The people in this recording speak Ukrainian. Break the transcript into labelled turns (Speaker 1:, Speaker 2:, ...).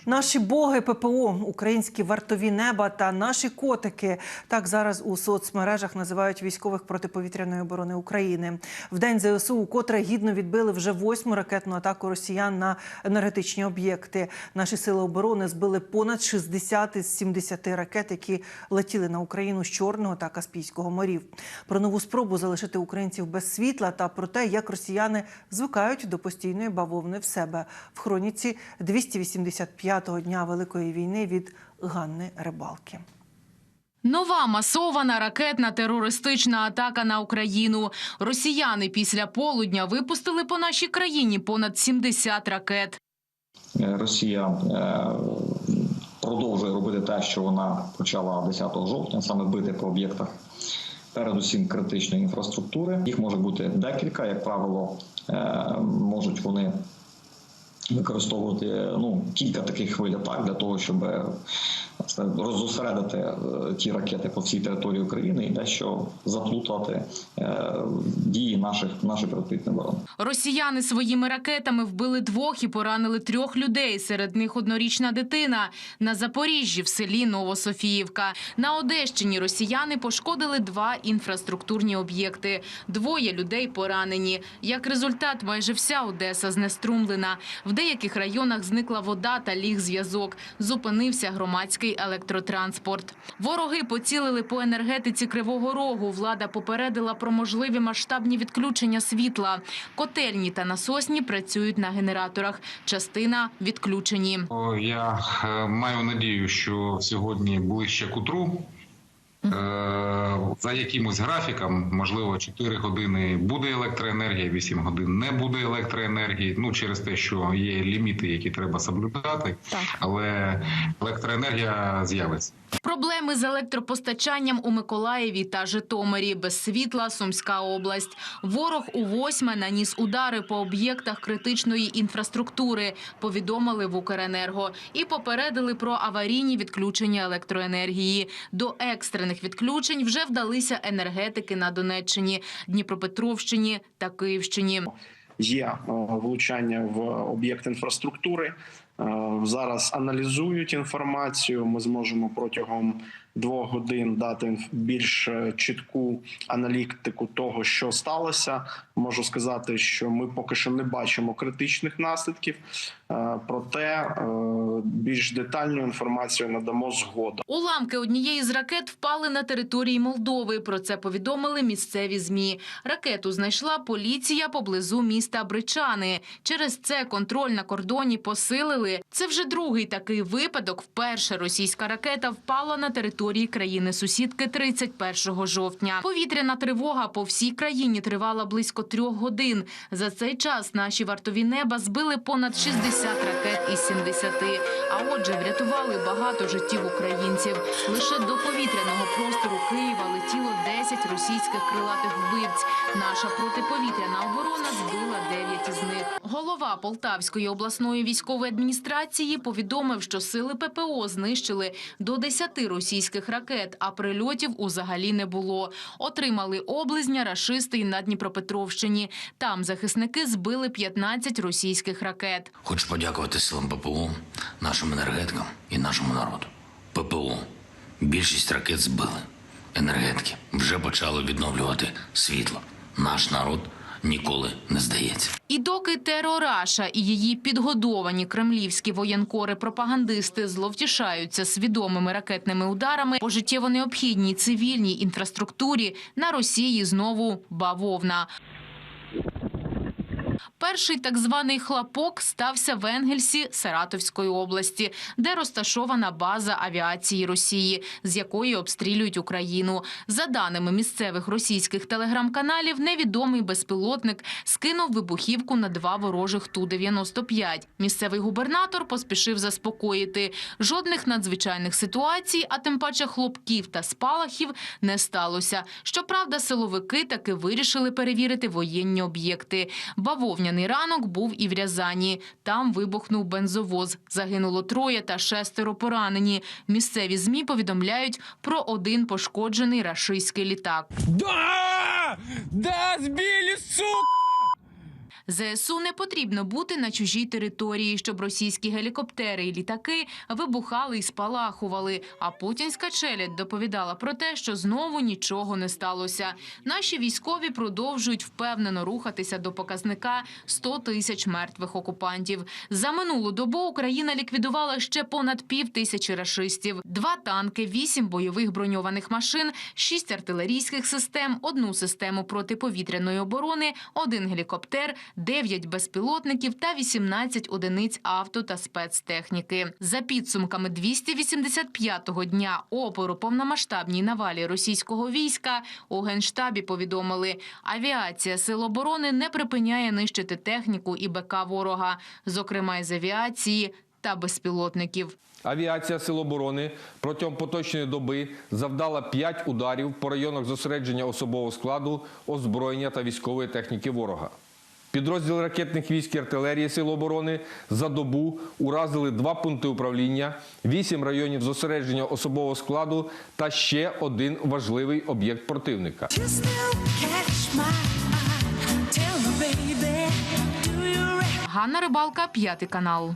Speaker 1: Наші боги ППО, українські вартові неба та наші котики – так зараз у соцмережах називають військових протиповітряної оборони України. В день ЗСУ вкотре гідно відбили вже 8-му ракетну атаку росіян на енергетичні об'єкти. Наші сили оборони збили понад 60 із 70 ракет, які летіли на Україну з Чорного та Каспійського морів. Про нову спробу залишити українців без світла та про те, як росіяни звикають до постійної бавовни в себе. В хроніці 285-го дня Великої війни від Ганни Рибалки.
Speaker 2: Нова масована ракетна терористична атака на Україну. Росіяни після полудня випустили по нашій країні понад 70 ракет.
Speaker 3: Росія продовжує робити те, що вона почала 10 жовтня, саме бити по об'єктах, передусім критичної інфраструктури. Їх може бути декілька, як правило, можуть вони використовувати кілька таких хвиль атак для того, щоб роззосередити ті ракети по всій території України і дещо заплутати дії нашої протиповітряної оборони.
Speaker 2: Росіяни своїми ракетами вбили 2 і поранили 3 людей, серед них 1-річна дитина. На Запоріжжі в селі Новософіївка. На Одещині росіяни пошкодили 2 інфраструктурні об'єкти. 2 людей поранені. Як результат, майже вся Одеса знеструмлена. В деяких районах зникла вода та ліг зв'язок. Зупинився громадський електротранспорт. Вороги поцілили по енергетиці Кривого Рогу. Влада попередила про можливі масштабні відключення світла. Котельні та насосні працюють на генераторах. Частина відключені.
Speaker 4: Я маю надію, що сьогодні ближче к утру за якимось графіком, можливо, 4 години буде електроенергія, 8 годин не буде електроенергії. Через те, що є ліміти, які треба соблюдати, але електроенергія з'явиться.
Speaker 2: Проблеми з електропостачанням у Миколаєві та Житомирі. Без світла Сумська область. Ворог у 8-ме наніс удари по об'єктах критичної інфраструктури, повідомили в Укренерго. І попередили про аварійні відключення електроенергії. До екстрених відключень вже вдалися енергетики на Донеччині, Дніпропетровщині та Київщині.
Speaker 5: Є влучання в об'єкт інфраструктури. Зараз аналізують інформацію. Ми зможемо протягом 2 годин дати більш чітку аналітику того, що сталося. Можу сказати, що ми поки що не бачимо критичних наслідків, проте більш детальну інформацію надамо згодом.
Speaker 2: Уламки однієї з ракет впали на території Молдови. Про це повідомили місцеві ЗМІ. Ракету знайшла поліція поблизу міста Бричани. Через це контроль на кордоні посилили. Це вже другий такий випадок. Вперше російська ракета впала на території країни-сусідки 31 жовтня. Повітряна тривога по всій країні тривала близько 3 годин. За цей час наші вартові неба збили понад 60 ракет із 70. А отже, врятували багато життів українців. Лише до повітряного простору Києва летіло 10 російських крилатих вбивць. Наша протиповітряна оборона збила 9 із них. Голова Полтавської обласної військової адміністрації повідомив, що сили ППО знищили до 10 російських ракет, а прильотів узагалі не було. Отримали облизня рашисти й на Дніпропетровщині. Там захисники збили 15 російських ракет.
Speaker 6: Хочу подякувати силам ППО, нашим енергетикам і нашому народу. ППО. Більшість ракет збили. Енергетики вже почали відновлювати світло. Наш народ ніколи не здається.
Speaker 2: І доки терораша і її підгодовані кремлівські воєнкори-пропагандисти зловтішаються свідомими ракетними ударами по життєво необхідній цивільній інфраструктурі, на Росії знову бавовна. Перший так званий хлопок стався в Енгельсі Саратовської області, де розташована база авіації Росії, з якої обстрілюють Україну. За даними місцевих російських телеграм-каналів, невідомий безпілотник скинув вибухівку на 2 ворожих Ту-95. Місцевий губернатор поспішив заспокоїти. Жодних надзвичайних ситуацій, а тим паче хлопків та спалахів, не сталося. Щоправда, силовики таки вирішили перевірити воєнні об'єкти. Бавовняний ранок був і в Рязані. Там вибухнув бензовоз. Загинуло 3 та 6 поранені. Місцеві ЗМІ повідомляють про 1 пошкоджений рашистський літак.
Speaker 7: Да! Да, збили, сука!
Speaker 2: ЗСУ не потрібно бути на чужій території, щоб російські гелікоптери і літаки вибухали і спалахували. А путінська челядь доповідала про те, що знову нічого не сталося. Наші військові продовжують впевнено рухатися до показника 100 тисяч мертвих окупантів. За минулу добу Україна ліквідувала ще понад 5000 рашистів. 2 танки, 8 бойових броньованих машин, 6 артилерійських систем, 1 систему протиповітряної оборони, 1 гелікоптер, 9 безпілотників та 18 одиниць авто та спецтехніки. За підсумками 285-го дня опору повномасштабній навалі російського війська у Генштабі повідомили, авіація Сил оборони не припиняє нищити техніку і БК ворога, зокрема із авіації та безпілотників.
Speaker 7: Авіація Сил оборони протягом поточної доби завдала 5 ударів по районах зосередження особового складу, озброєння та військової техніки ворога. Підрозділи ракетних військ і артилерії Сил оборони за добу уразили 2 пункти управління, 8 районів зосередження особового складу та ще 1 важливий об'єкт противника.
Speaker 2: Ганна Рибалка, 5 канал.